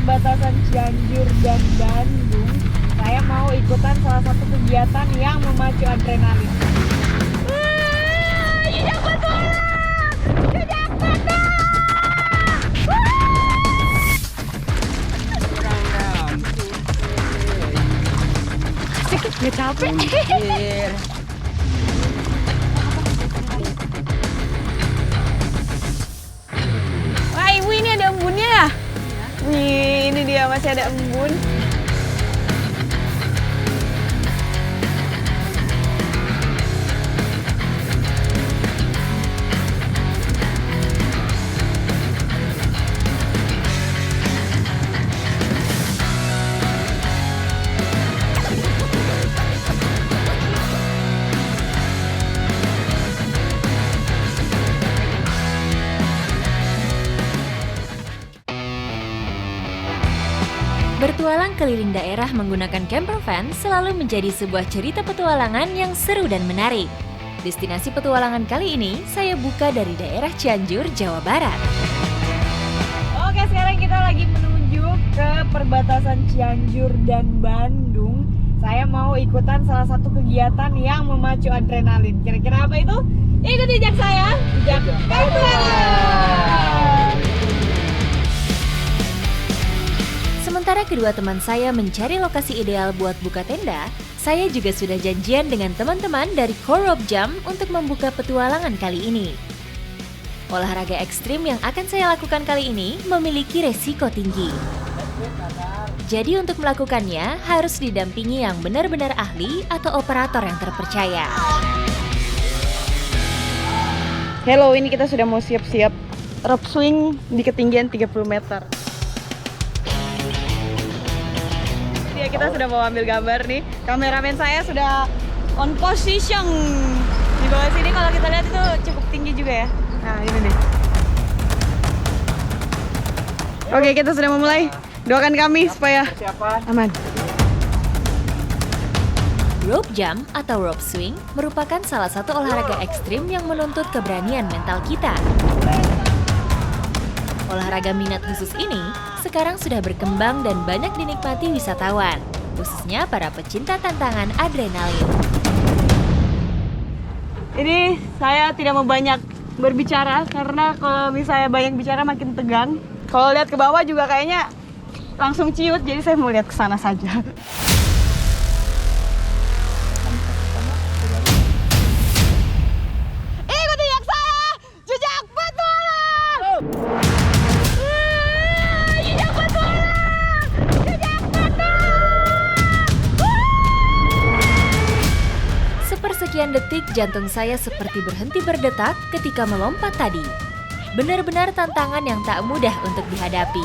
perbatasan Cianjur dan Bandung, saya mau ikutan salah satu kegiatan yang memacu adrenalin. Jejak petualang! Jejak petualang! Asik, gak capek. Wah, ibu ini ada embunnya ya? Wih, ini dia masih ada embun. Bertualang keliling daerah menggunakan camper van selalu menjadi sebuah cerita petualangan yang seru dan menarik. Destinasi petualangan kali ini saya buka dari daerah Cianjur, Jawa Barat. Oke, sekarang kita lagi menuju ke perbatasan Cianjur dan Bandung. Saya mau ikutan salah satu kegiatan yang memacu adrenalin. Kira-kira apa itu? Ikuti jejak saya, jejak petualang! Sementara kedua teman saya mencari lokasi ideal buat buka tenda, saya juga sudah janjian dengan teman-teman dari Core Rope Jump untuk membuka petualangan kali ini. Olahraga ekstrim yang akan saya lakukan kali ini memiliki resiko tinggi. Jadi untuk melakukannya harus didampingi yang benar-benar ahli atau operator yang terpercaya. Hello, ini kita sudah mau siap-siap rope swing di ketinggian 30 meter. Ya, kita sudah mau ambil gambar nih. Kameramen saya sudah on position. Di bawah sini kalau kita lihat itu cukup tinggi juga ya. Nah, ini nih. Oke, kita sudah memulai. Doakan kami supaya aman. Rope jump atau rope swing merupakan salah satu olahraga ekstrim yang menuntut keberanian mental kita. Olahraga minat khusus ini sekarang sudah berkembang dan banyak dinikmati wisatawan, khususnya para pecinta tantangan adrenalin. Ini saya tidak mau banyak berbicara karena kalau misalnya banyak bicara makin tegang. Kalau lihat ke bawah juga kayaknya langsung ciut, jadi saya mau lihat ke sana saja. Ikuti jejak saya, jejak petualang! Jejak petualang! Jejak petualang! Sepersekian detik jantung saya seperti berhenti berdetak ketika melompat tadi. Benar-benar tantangan yang tak mudah untuk dihadapi.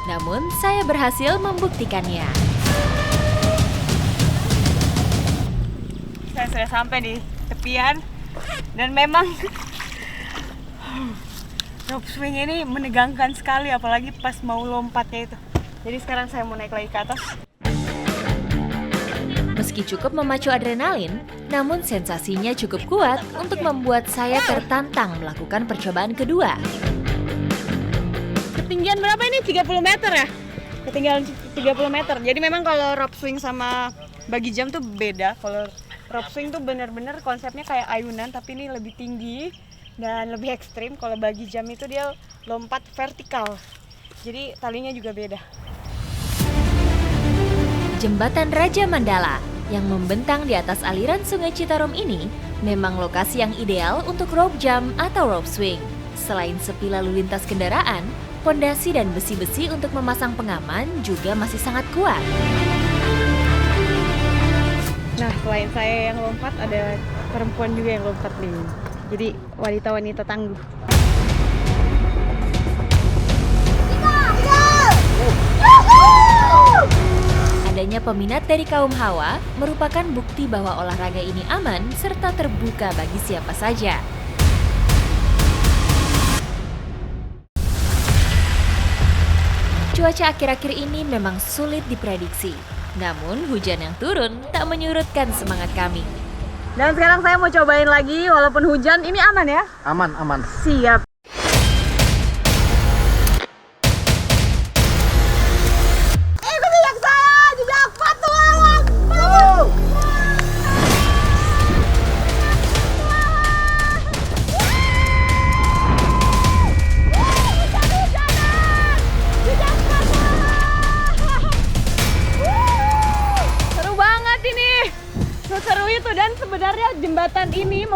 Namun, saya berhasil membuktikannya. Saya sudah sampai di tepian dan memang rope swing ini menegangkan sekali, apalagi pas mau lompatnya itu. Jadi sekarang saya mau naik lagi ke atas. Meski cukup memacu adrenalin, namun sensasinya cukup kuat untuk membuat saya tertantang melakukan percobaan kedua. Ketinggian berapa ini? 30 meter ya? Ketinggian 30 meter. Jadi memang kalau rope swing sama bagi jam tuh beda. Kalau rope swing tuh bener-bener konsepnya kayak ayunan, tapi ini lebih tinggi dan lebih ekstrim. Kalau bagi jam itu dia lompat vertikal. Jadi talinya juga beda. Jembatan Raja Mandala yang membentang di atas aliran Sungai Citarum ini memang lokasi yang ideal untuk rope jump atau rope swing. Selain sepi lalu lintas kendaraan, pondasi dan besi-besi untuk memasang pengaman juga masih sangat kuat. Nah, selain saya yang lompat, ada perempuan juga yang lompat nih. Jadi wanita-wanita tangguh. Adanya peminat dari kaum hawa merupakan bukti bahwa olahraga ini aman serta terbuka bagi siapa saja. Cuaca akhir-akhir ini memang sulit diprediksi. Namun hujan yang turun tak menyurutkan semangat kami. Dan sekarang saya mau cobain lagi walaupun hujan. Ini aman ya? Aman, aman. Siap.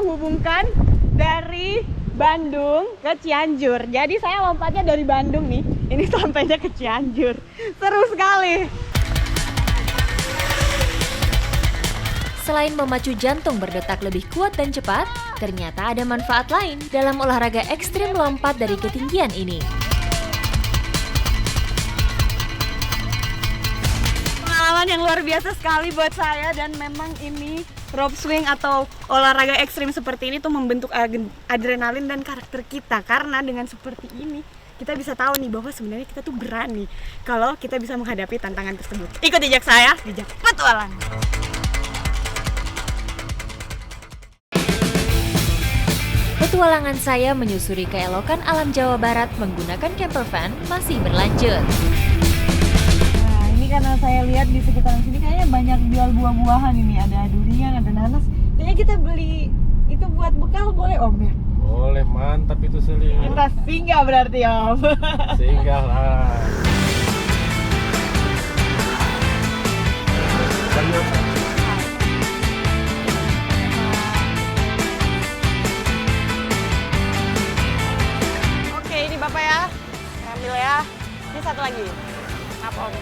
menghubungkan dari Bandung ke Cianjur. Jadi saya lompatnya dari Bandung nih, ini sampainya ke Cianjur. Seru sekali. Selain memacu jantung berdetak lebih kuat dan cepat, ternyata ada manfaat lain dalam olahraga ekstrim lompat dari ketinggian ini. Pengalaman yang luar biasa sekali buat saya, dan memang ini rope swing atau olahraga ekstrim seperti ini tuh membentuk adrenalin dan karakter kita, karena dengan seperti ini kita bisa tahu nih bahwa sebenarnya kita tuh berani kalau kita bisa menghadapi tantangan tersebut. Ikut jejak saya, jejak petualang. Petualangan saya menyusuri keelokan alam Jawa Barat menggunakan camper van masih berlanjut. Nah, ini karena saya lihat di sekitaran sini kayaknya banyak jual buah-buahan ini. Ada durian, ada nanas. Kayaknya kita beli itu buat bekal, boleh Om ya? Boleh, mantap itu Seli. Kita singgah berarti Om. Singgah lah. Oke, ini Bapak ya. Ambil ya. Ini satu lagi. Apa Om?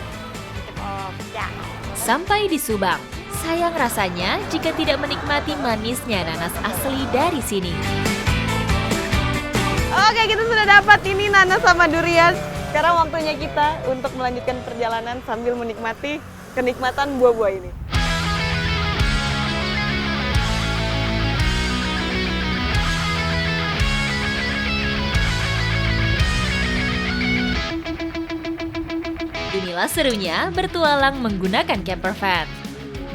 Om, ya. Sampai di Subang, sayang rasanya jika tidak menikmati manisnya nanas asli dari sini. Oke, kita sudah dapat ini nanas sama durian. Sekarang waktunya kita untuk melanjutkan perjalanan sambil menikmati kenikmatan buah-buah ini. Inilah serunya bertualang menggunakan camper van.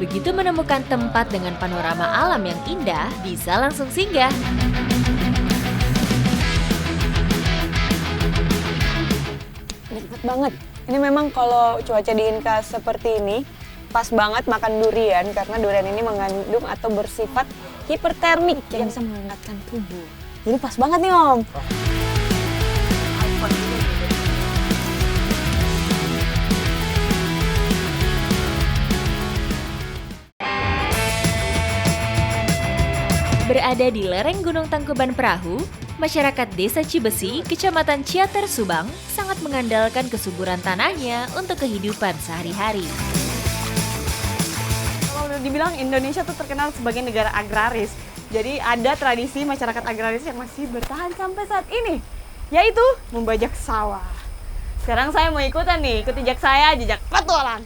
Begitu menemukan tempat dengan panorama alam yang indah, bisa langsung singgah. Nikmat banget. Ini memang kalau cuaca di Inka seperti ini, pas banget makan durian karena durian ini mengandung atau bersifat hipertermik yang bisa menghangatkan tubuh. Jadi pas banget nih Om. Berada di lereng Gunung Tangkuban Perahu, masyarakat Desa Cibesi, Kecamatan Ciater, Subang, sangat mengandalkan kesuburan tanahnya untuk kehidupan sehari-hari. Kalau udah dibilang Indonesia tuh terkenal sebagai negara agraris. Jadi ada tradisi masyarakat agraris yang masih bertahan sampai saat ini, yaitu membajak sawah. Sekarang saya mau ikutan nih, ikut jejak saya, jejak petualang.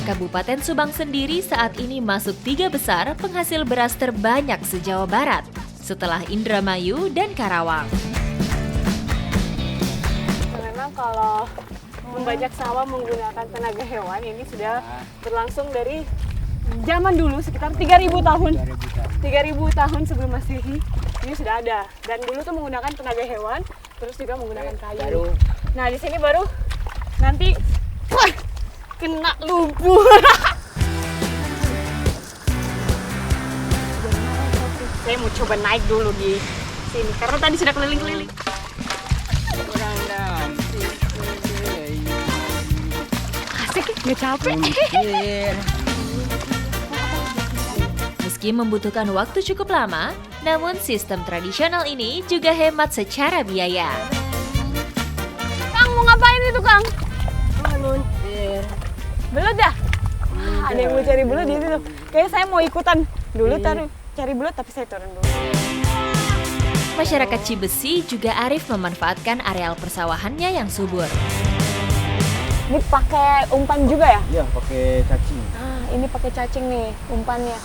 Kabupaten Subang sendiri saat ini masuk 3 besar penghasil beras terbanyak se-Jawa Barat, setelah Indramayu dan Karawang. Memang kalau membajak sawah menggunakan tenaga hewan ini sudah berlangsung dari zaman dulu, sekitar 3.000 tahun. 3.000 tahun sebelum Masehi ini sudah ada. Dan dulu tuh menggunakan tenaga hewan, terus juga menggunakan kayu. Nah, di sini baru nanti kena lumpur. Saya mau coba naik dulu di sini karena tadi sudah keliling-keliling. Asik, nggak capek. Meski membutuhkan waktu cukup lama, namun sistem tradisional ini juga hemat secara biaya. Kang, mau ngapain itu Kang? Belut dah. Wah, ada yang mau cari belut di situ. Kayaknya saya mau ikutan dulu cari belut, tapi saya turun dulu. Masyarakat Cibesi juga arif memanfaatkan areal persawahannya yang subur. Ini pakai umpan juga ya? Iya, pakai cacing. Nah, ini pakai cacing nih umpannya.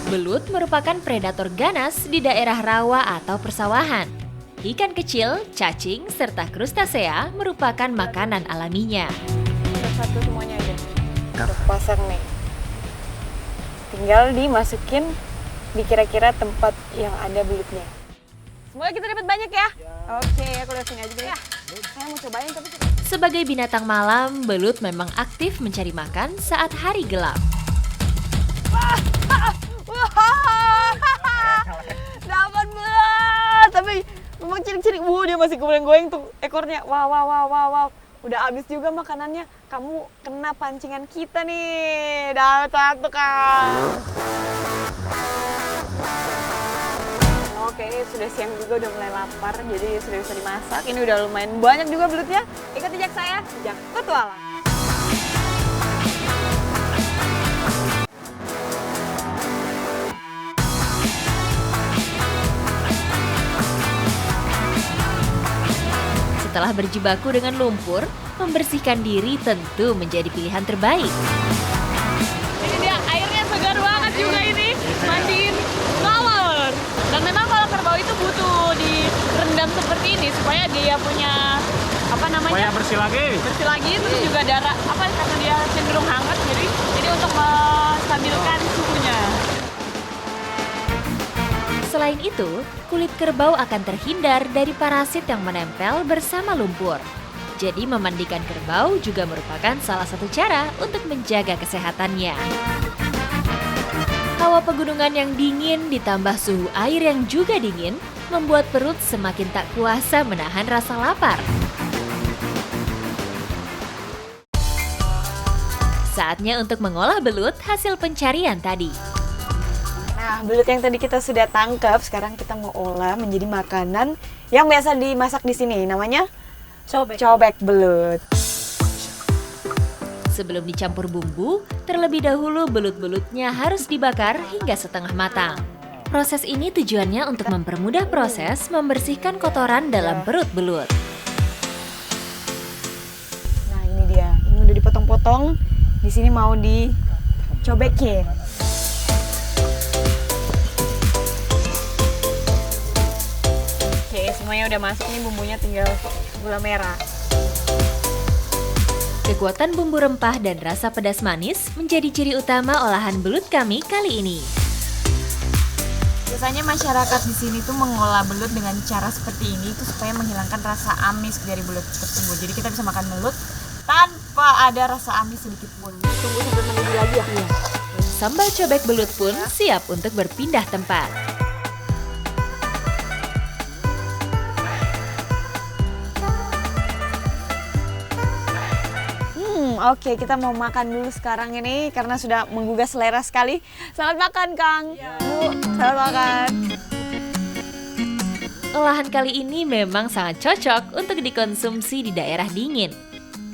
Belut merupakan predator ganas di daerah rawa atau persawahan. Ikan kecil, cacing, serta krustasea merupakan makanan alaminya. Satu semuanya aja. Untuk pasang nih. Tinggal dimasukin di kira-kira tempat yang ada belutnya. Semoga kita dapat banyak ya. Oke, aku lihat sini aja deh ya. Saya mau cobain tapi Sebagai binatang malam, belut memang aktif mencari makan saat hari gelap. wah, dapat belut. Tapi memang ciri-ciri, dia masih goyang-goyang tuh ekornya. Wow. Udah habis juga makanannya. Kamu kena pancingan kita nih. Dapat satu kan. Oke, ini sudah siang juga, udah mulai lapar. Jadi sudah bisa dimasak. Ini udah lumayan banyak juga belutnya. Ikut jejak saya, jejak petualang. Setelah berjibaku dengan lumpur, membersihkan diri tentu menjadi pilihan terbaik. Ini dia, airnya segar banget juga ini. Mandiin kolor. Dan memang kalau kerbau itu butuh direndam seperti ini supaya dia punya Supaya bersih lagi. bersih lagi, terus juga darah karena dia cenderung hangat, jadi untuk menstabilkan suhunya. Selain itu, kulit kerbau akan terhindar dari parasit yang menempel bersama lumpur. Jadi memandikan kerbau juga merupakan salah satu cara untuk menjaga kesehatannya. Hawa pegunungan yang dingin ditambah suhu air yang juga dingin membuat perut semakin tak kuasa menahan rasa lapar. Saatnya untuk mengolah belut hasil pencarian tadi. Nah, belut yang tadi kita sudah tangkap, sekarang kita mau olah menjadi makanan yang biasa dimasak di sini. Namanya cobek belut. Sebelum dicampur bumbu, terlebih dahulu belut-belutnya harus dibakar hingga setengah matang. Proses ini tujuannya untuk mempermudah proses membersihkan kotoran dalam perut belut. Nah, ini dia. Ini udah dipotong-potong. Di sini mau dicobekin. Oke, semuanya udah masuk nih, bumbunya tinggal gula merah. Kekuatan bumbu rempah dan rasa pedas manis menjadi ciri utama olahan belut kami kali ini. Biasanya masyarakat di sini tuh mengolah belut dengan cara seperti ini itu supaya menghilangkan rasa amis dari belut tersebut. Jadi kita bisa makan belut tanpa ada rasa amis sedikit pun. Tunggu sampai mendidih lagi ya. Sambal cobek belut pun siap untuk berpindah tempat. Oke, kita mau makan dulu sekarang ini karena sudah menggugah selera sekali. Selamat makan, Kang. Bu, selamat makan. Olahan kali ini memang sangat cocok untuk dikonsumsi di daerah dingin.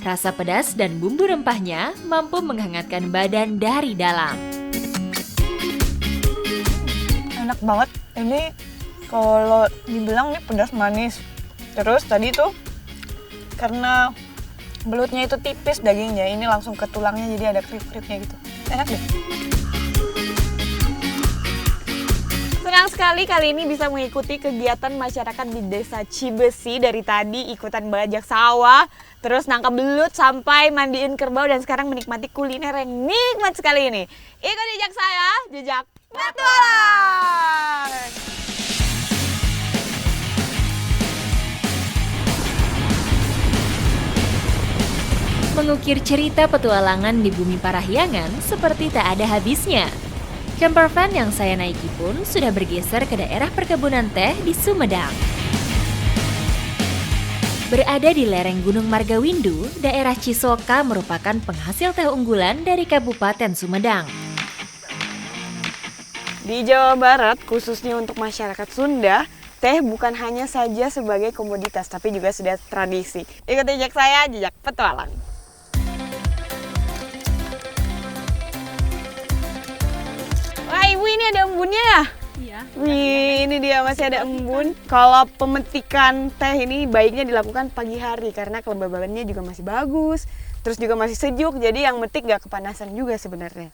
Rasa pedas dan bumbu rempahnya mampu menghangatkan badan dari dalam. Enak banget. Ini kalau dibilang nih pedas manis. Terus tadi tuh karena belutnya itu tipis dagingnya, ini langsung ke tulangnya jadi ada krip-kripnya gitu. Enak deh. Senang sekali kali ini bisa mengikuti kegiatan masyarakat di Desa Cibesi. Dari tadi ikutan bajak sawah, terus nangkap belut sampai mandiin kerbau dan sekarang menikmati kuliner yang nikmat sekali ini. Ikut jejak saya, jejak petualang. Mengukir cerita petualangan di bumi Parahyangan seperti tak ada habisnya. Camper van yang saya naiki pun sudah bergeser ke daerah perkebunan teh di Sumedang. Berada di lereng Gunung Margawindu, daerah Cisoka merupakan penghasil teh unggulan dari Kabupaten Sumedang. Di Jawa Barat, khususnya untuk masyarakat Sunda, teh bukan hanya saja sebagai komoditas, tapi juga sudah tradisi. Ikut jejak saya, jejak petualang. Wah, Ibu, ini ada embunnya ya? Iya. Wih, ini dia masih ada embun. Kalau pemetikan teh ini baiknya dilakukan pagi hari karena kelembabannya juga masih bagus. Terus juga masih sejuk, jadi yang metik gak kepanasan juga sebenarnya.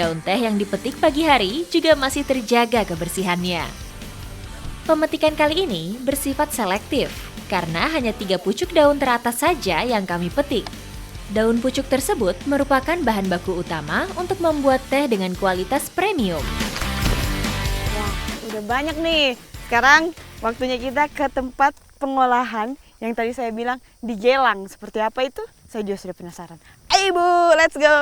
Daun teh yang dipetik pagi hari juga masih terjaga kebersihannya. Pemetikan kali ini bersifat selektif karena hanya 3 pucuk daun teratas saja yang kami petik. Daun pucuk tersebut merupakan bahan baku utama untuk membuat teh dengan kualitas premium. Wah, udah banyak nih. Sekarang waktunya kita ke tempat pengolahan yang tadi saya bilang digelang. Seperti apa itu? Saya juga sudah penasaran. Ayo Bu, let's go!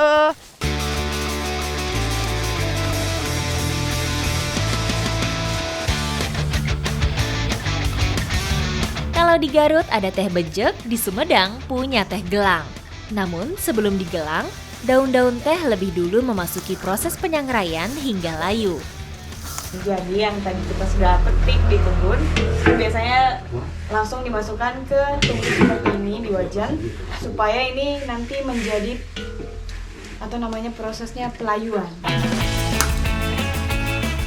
Kalau Kalau di Garut ada teh bejek, di Sumedang punya teh gelang. Namun sebelum digelang, daun-daun teh lebih dulu memasuki proses penyangraian hingga layu. Jadi yang tadi kita sudah petik di kebun, biasanya langsung dimasukkan ke tumbuk seperti ini di wajan, supaya ini nanti menjadi atau namanya prosesnya pelayuan.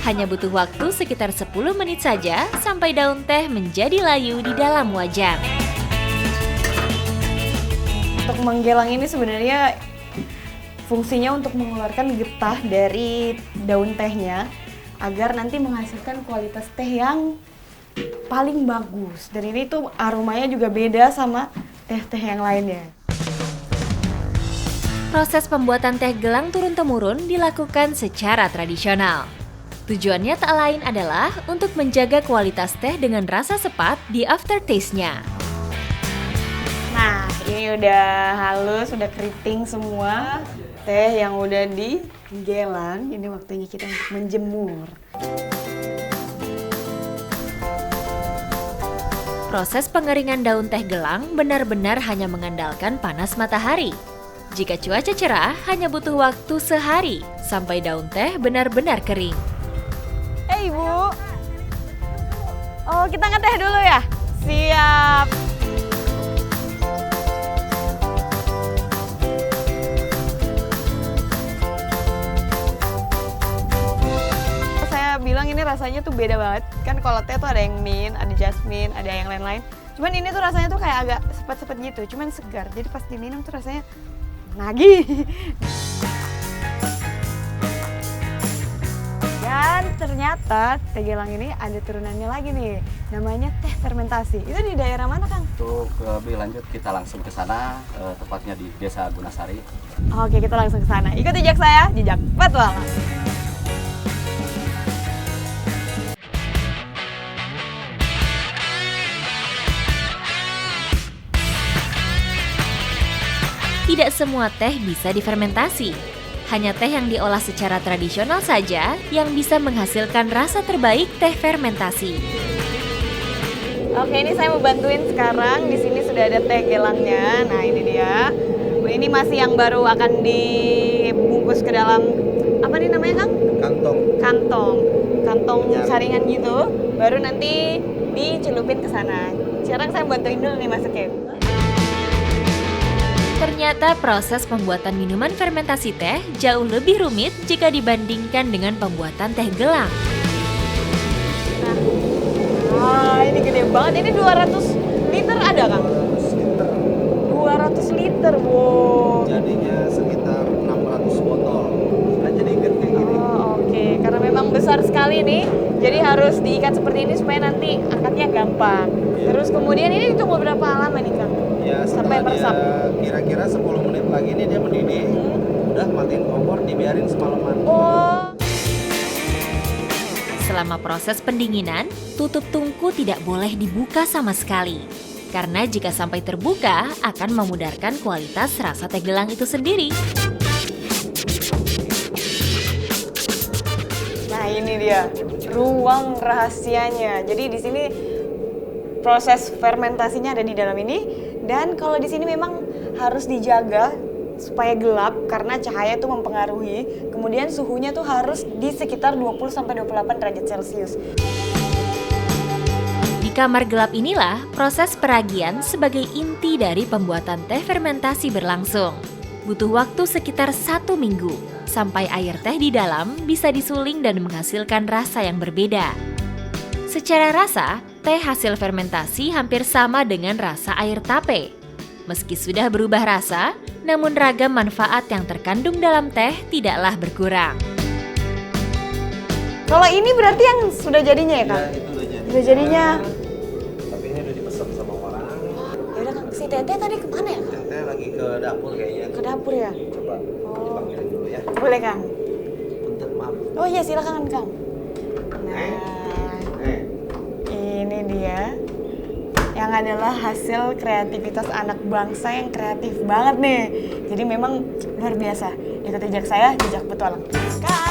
Hanya butuh waktu sekitar 10 menit saja sampai daun teh menjadi layu di dalam wajan. Untuk menggelang ini sebenarnya fungsinya untuk mengeluarkan getah dari daun tehnya, agar nanti menghasilkan kualitas teh yang paling bagus. Dan ini tuh aromanya juga beda sama teh-teh yang lainnya. Proses pembuatan teh gelang turun-temurun dilakukan secara tradisional. Tujuannya tak lain adalah untuk menjaga kualitas teh dengan rasa sepat di aftertaste-nya. Nah, ini udah halus, udah keriting semua. Teh yang udah digelang, ini waktunya kita untuk menjemur. Proses pengeringan daun teh gelang benar-benar hanya mengandalkan panas matahari. Jika cuaca cerah, hanya butuh waktu sehari sampai daun teh benar-benar kering. Ibu. Oh, kita ngeteh dulu ya? Siap. Saya bilang ini rasanya tuh beda banget. Kan kalau teh tuh ada yang mint, ada jasmine, ada yang lain-lain. Cuman ini tuh rasanya tuh kayak agak sepet-sepet gitu, cuman segar. Jadi pas diminum tuh rasanya nagih. Dan ternyata teh gelang ini ada turunannya lagi nih, namanya teh fermentasi. Itu di daerah mana, Kang? Untuk lebih lanjut kita langsung ke sana, tepatnya di Desa Gunasari. Oke, kita langsung ke sana. Ikut jejak saya, jejak petualang. Tidak semua teh bisa difermentasi. Hanya teh yang diolah secara tradisional saja yang bisa menghasilkan rasa terbaik teh fermentasi. Oke, ini saya mau bantuin sekarang. Di sini sudah ada teh gelangnya. Nah, ini dia. Ini masih yang baru akan dibungkus ke dalam apa nih namanya, Kang? Kantong saringan gitu. Baru nanti dicelupin ke sana. Sekarang saya bantuin dulu nih masukin. Ternyata proses pembuatan minuman fermentasi teh jauh lebih rumit jika dibandingkan dengan pembuatan teh gelang. Nah, ini gede banget. Ini 200 liter ada, Kang? 200 liter, wow. Jadinya sekitar 600 botol. Nah, jadi ikat kayak gini. Oh, oke. Karena memang besar sekali nih, jadi harus diikat seperti ini supaya nanti angkatnya gampang. Terus kemudian ini ditunggu berapa lama nih, Kang? Ya, Sampai setelah meresap. dia kira-kira 10 menit lagi ini dia mendidih. Udah matiin kompor, dibiarin semalaman. Oh. Selama proses pendinginan, tutup tungku tidak boleh dibuka sama sekali. Karena jika sampai terbuka, akan memudarkan kualitas rasa teh gelang itu sendiri. Nah, ini dia ruang rahasianya. Jadi di sini proses fermentasinya ada di dalam ini, dan kalau di sini memang harus dijaga supaya gelap karena cahaya itu mempengaruhi. Kemudian suhunya tuh harus di sekitar 20-28 derajat Celcius. Di kamar gelap inilah proses peragian sebagai inti dari pembuatan teh fermentasi berlangsung. Butuh waktu sekitar 1 minggu sampai air teh di dalam bisa disuling dan menghasilkan rasa yang berbeda. Secara rasa, teh hasil fermentasi hampir sama dengan rasa air tape. Meski sudah berubah rasa, namun ragam manfaat yang terkandung dalam teh tidaklah berkurang. Kalau ini berarti yang sudah jadinya ya, Kang? Ya, itu udah jadi. Udah jadinya. Tapi ini udah dipesan sama orang. Ya udah, Kang, si Teteh tadi kemana ya, Kang? Teteh lagi ke dapur kayaknya. Ke dapur ya? Coba dipanggilin dulu ya. Boleh, Kang? Punten, maaf. Oh iya, silakan, Kang. Nah, ini dia yang adalah hasil kreativitas anak bangsa yang kreatif banget nih. Jadi memang luar biasa. Ikut jejak saya, jejak petualang. Kak!